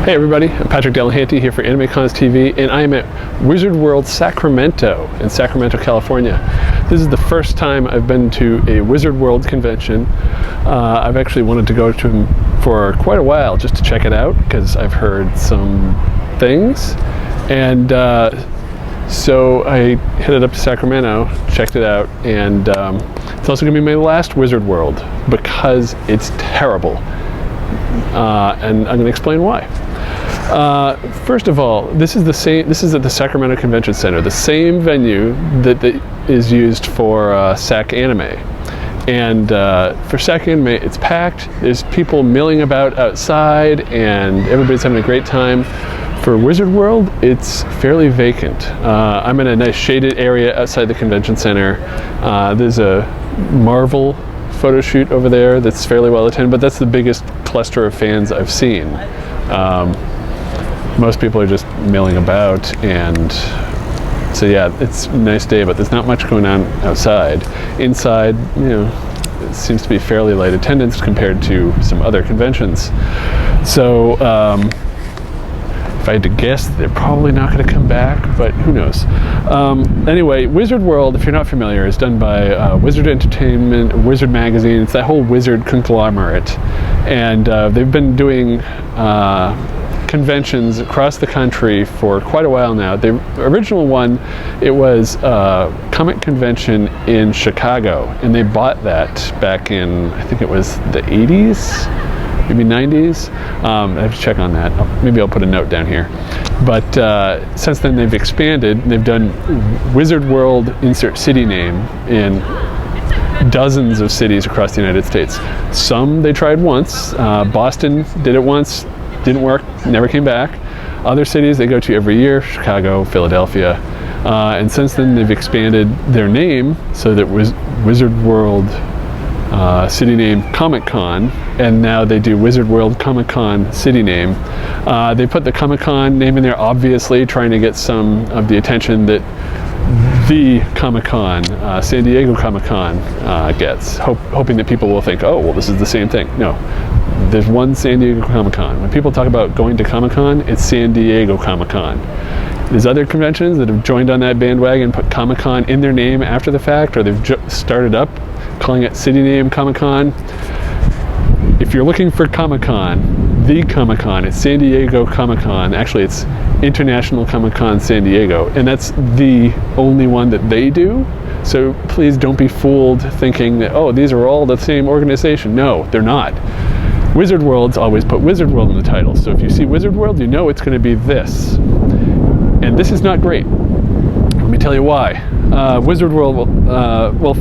Hey everybody, I'm Patrick Delahanty here for AnimeCons TV, and I am at Wizard World Sacramento in Sacramento, California. This is the first time I've been to a Wizard World convention. I've actually wanted to go to them for quite a while just to check it out because I've heard some things, and so I headed up to Sacramento, checked it out, and it's also going to be my last Wizard World because it's terrible. And I'm going to explain why. First of all, this is at the Sacramento Convention Center, the same venue that is used for SAC Anime. And for SAC Anime, it's packed. There's people milling about outside, and everybody's having a great time. For Wizard World, it's fairly vacant. I'm in a nice shaded area outside the convention center. There's a Marvel photo shoot over there that's fairly well attended, but that's the biggest cluster of fans I've seen. Most people are just milling about, and so yeah, it's a nice day, but there's not much going on outside. Inside, you know, it seems to be fairly light attendance compared to some other conventions. So if I had to guess, they're probably not going to come back, but who knows. Anyway, Wizard World, if you're not familiar, is done by Wizard Entertainment, Wizard Magazine. It's that whole Wizard conglomerate. And they've been doing conventions across the country for quite a while now. The original one, it was a comic convention in Chicago, and they bought that back in, I think it was the 80s? Maybe 90s. I have to check on that. Maybe I'll put a note down here. But since then they've expanded. They've done Wizard World insert city name in dozens of cities across the United States. Some they tried once. Boston did it once, didn't work, never came back. Other cities they go to every year, Chicago, Philadelphia. And since then they've expanded their name so that Wizard World city name Comic Con, and now they do Wizard World Comic Con city name. They put the Comic Con name in there, obviously trying to get some of the attention that the Comic Con, San Diego Comic Con gets, hoping that people will think, oh, well, this is the same thing. No, there's one San Diego Comic Con. When people talk about going to Comic Con, it's San Diego Comic Con. There's other conventions that have joined on that bandwagon, put Comic Con in their name after the fact, or they've started up calling it city name Comic Con. If you're looking for Comic Con, the Comic Con, it's San Diego Comic Con. Actually, it's International Comic Con San Diego, and that's the only one that they do. So please don't be fooled thinking that, oh, these are all the same organization. No, they're not. Wizard World's always put Wizard World in the title. So if you see Wizard World, you know it's going to be this. And this is not great. Let me tell you why. Wizard World, well,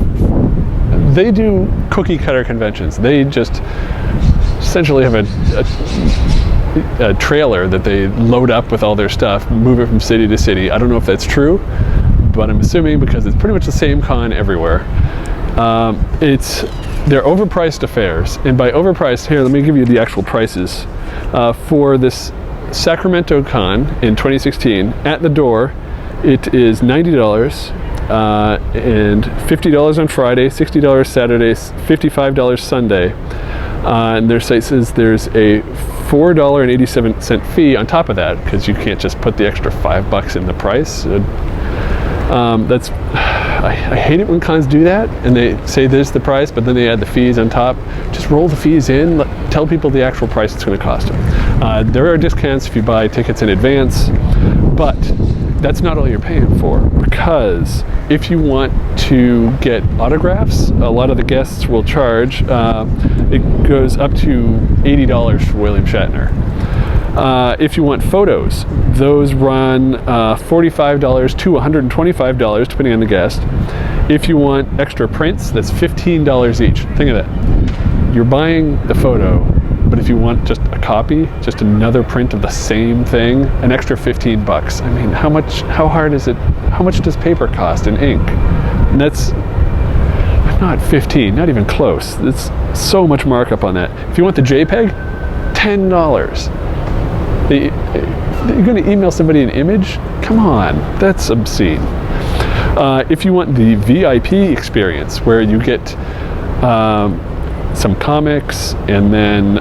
they do cookie cutter conventions. They just essentially have a trailer that they load up with all their stuff, move it from city to city. I don't know if that's true, but I'm assuming because it's pretty much the same con everywhere. They're overpriced affairs, and by overpriced, here, let me give you the actual prices. For this Sacramento Con in 2016, at the door, it is $90. And $50 on Friday, $60 Saturday, $55 Sunday. And their site says there's a $4.87 fee on top of that, because you can't just put the extra $5 in the price. I hate it when cons do that, and they say this is the price, but then they add the fees on top. Just roll the fees in, tell people the actual price it's going to cost them. There are discounts if you buy tickets in advance, but that's not all you're paying for, because if you want to get autographs, a lot of the guests will charge. It goes up to $80 for William Shatner. If you want photos, those run $45 to $125, depending on the guest. If you want extra prints, that's $15 each. Think of that. You're buying the photo, but if you want just a copy, just another print of the same thing, an extra $15. I mean, how hard is it? How much does paper cost in ink? And that's not 15, not even close. It's so much markup on that. If you want the JPEG, $10. You're going to email somebody an image? Come on, that's obscene. If you want the VIP experience, where you get some comics, and then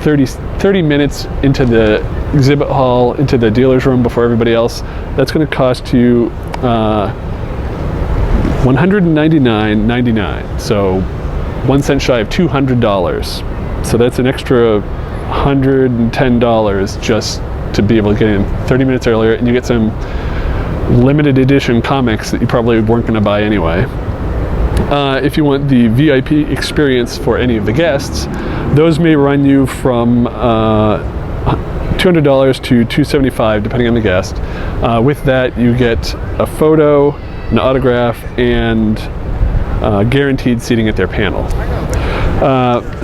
30 minutes into the exhibit hall, into the dealer's room before everybody else. That's going to cost you $199.99, so 1 cent shy of $200. So that's an extra $110 just to be able to get in 30 minutes earlier, and you get some limited edition comics that you probably weren't going to buy anyway. If you want the VIP experience for any of the guests, those may run you from $200 to $275 depending on the guest. With that, you get a photo, an autograph, and guaranteed seating at their panel.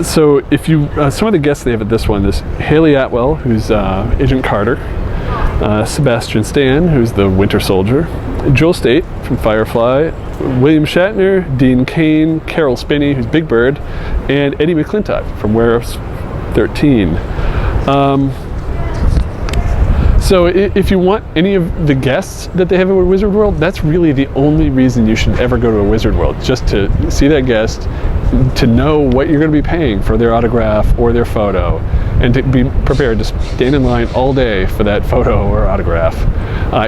So if you, some of the guests they have at this one is Haley Atwell, who's Agent Carter, Sebastian Stan, who's the Winter Soldier, Joel State from Firefly, William Shatner, Dean Cain, Carol Spinney, who's Big Bird, and Eddie McClintock from Warehouse 13. So if you want any of the guests that they have at Wizard World, that's really the only reason you should ever go to a Wizard World, just to see that guest, to know what you're going to be paying for their autograph or their photo, and to be prepared to stand in line all day for that photo or autograph.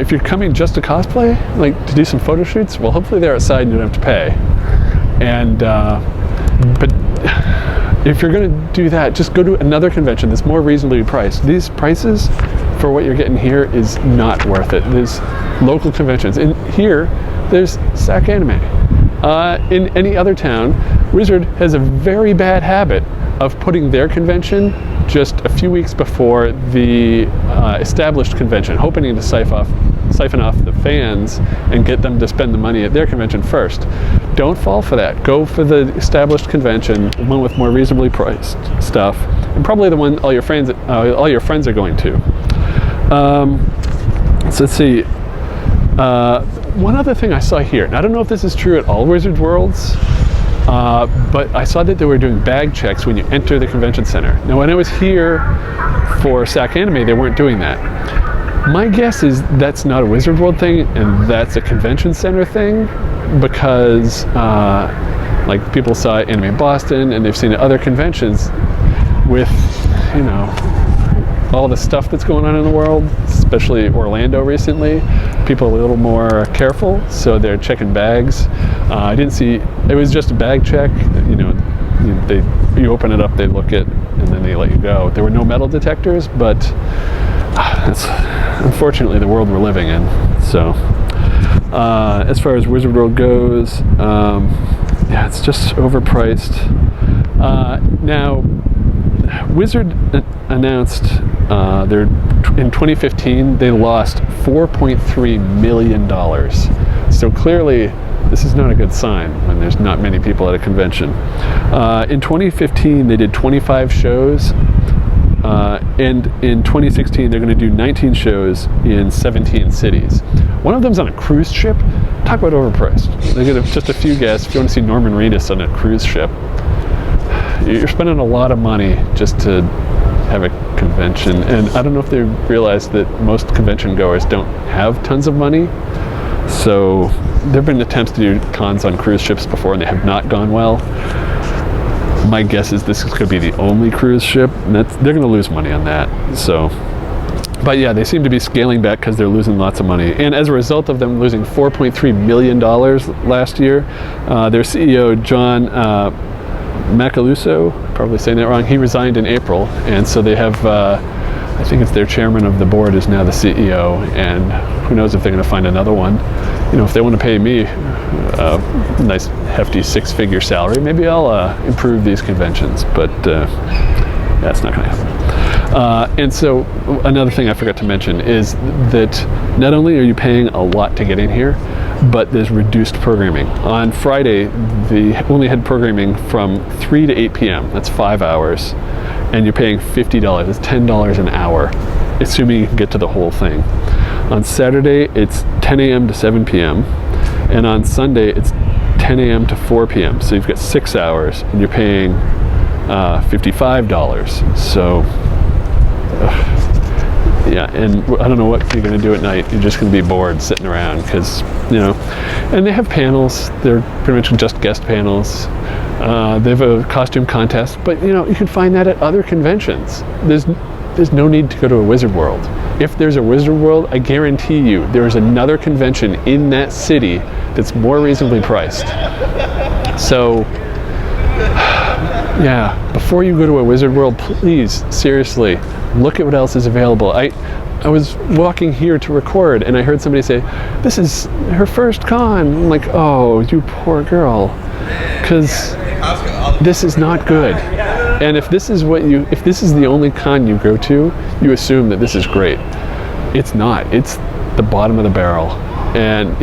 If you're coming just to cosplay, like to do some photo shoots, well, hopefully they're outside and you don't have to pay. And but if you're going to do that, just go to another convention that's more reasonably priced. These prices for what you're getting here is not worth it. There's local conventions. And here, there's SAC Anime. In any other town, Wizard has a very bad habit of putting their convention just a few weeks before the established convention, hoping to siphon off the fans and get them to spend the money at their convention first. Don't fall for that. Go for the established convention, the one with more reasonably priced stuff, and probably the one all your friends are going to. So let's see. One other thing I saw here, and I don't know if this is true at all Wizard Worlds, but I saw that they were doing bag checks when you enter the convention center. Now, when I was here for SAC Anime, they weren't doing that. My guess is that's not a Wizard World thing, and that's a convention center thing, because like people saw Anime Boston, and they've seen it at other conventions with, you know, all the stuff that's going on in the world, especially Orlando recently. People are a little more careful, so they're checking bags. I didn't see, it was just a bag check. You open it up, they look it, and then they let you go. There were no metal detectors, but that's unfortunately the world we're living in. So as far as Wizard World goes, yeah, it's just overpriced. Now, Wizard announced in 2015 they lost $4.3 million. So clearly this is not a good sign when there's not many people at a convention. In 2015 they did 25 shows, and in 2016 they're going to do 19 shows in 17 cities. One of them's on a cruise ship. Talk about overpriced. They get just a few guests. If you want to see Norman Reedus on a cruise ship, you're spending a lot of money just to have a convention. And I don't know if they realize that most convention goers don't have tons of money. So there have been attempts to do cons on cruise ships before, and they have not gone well. My guess is this could be the only cruise ship, and they're going to lose money on that. So, but yeah, they seem to be scaling back because they're losing lots of money. And as a result of them losing $4.3 million last year, their CEO, John Macaluso, probably saying that wrong, he resigned in April, and so they have, I think it's their chairman of the board is now the CEO, and who knows if they're going to find another one. You know, if they want to pay me a nice hefty six-figure salary, maybe I'll improve these conventions, but that's not going to happen. And so another thing I forgot to mention is that not only are you paying a lot to get in here, but there's reduced programming. On Friday, they only had programming from 3 to 8 p.m. That's 5 hours, and you're paying $50. It's $10 an hour, assuming you can get to the whole thing. On Saturday, it's 10 a.m. to 7 p.m., and on Sunday, it's 10 a.m. to 4 p.m. So you've got 6 hours, and you're paying $55. So Yeah, and I don't know what you're going to do at night. You're just going to be bored sitting around because, and they have panels. They're pretty much just guest panels. They have a costume contest, but you can find that at other conventions. There's no need to go to a Wizard World. If there's a Wizard World, I guarantee you there is another convention in that city that's more reasonably priced. So, yeah, before you go to a Wizard World, please, seriously, look at what else is available. I was walking here to record and I heard somebody say, this is her first con. I'm like, oh, you poor girl. Because this is not good. And if this is the only con you go to, you assume that this is great. It's not. It's the bottom of the barrel. And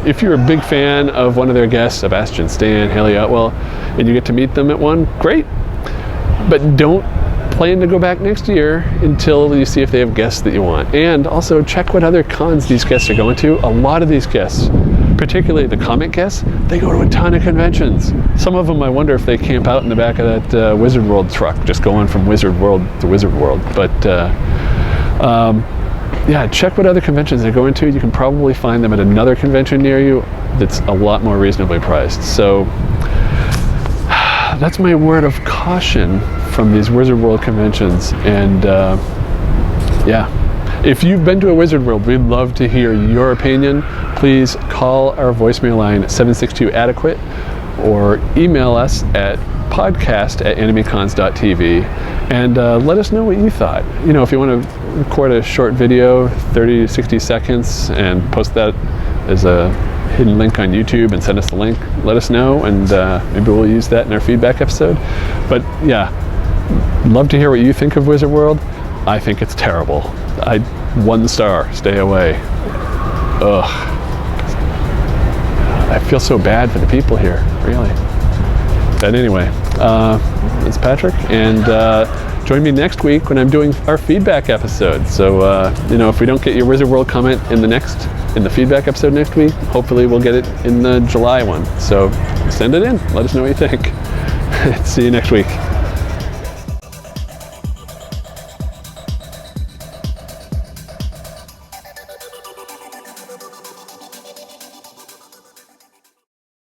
if you're a big fan of one of their guests, Sebastian Stan, Haley Atwell, and you get to meet them at one, great. But don't plan to go back next year until you see if they have guests that you want. And also check what other cons these guests are going to. A lot of these guests, particularly the comic guests, they go to a ton of conventions. Some of them I wonder if they camp out in the back of that Wizard World truck, just going from Wizard World to Wizard World. But yeah, check what other conventions they're going to. You can probably find them at another convention near you that's a lot more reasonably priced. So that's my word of caution from these Wizard World conventions. And yeah, if you've been to a Wizard World, we'd love to hear your opinion. Please call our voicemail line at 762-ADEQUATE or email us at podcast@animecons.tv and let us know what you thought. If you want to record a short video, 30 to 60 seconds, and post that as a hidden link on YouTube and send us the link, let us know, and maybe we'll use that in our feedback episode. But yeah, love to hear what you think of Wizard World. I think it's terrible. 1 star, stay away. Ugh. I feel so bad for the people here, really. But anyway, it's Patrick, and join me next week when I'm doing our feedback episode. So, if we don't get your Wizard World comment in the feedback episode next week, hopefully we'll get it in the July one. So send it in. Let us know what you think. See you next week.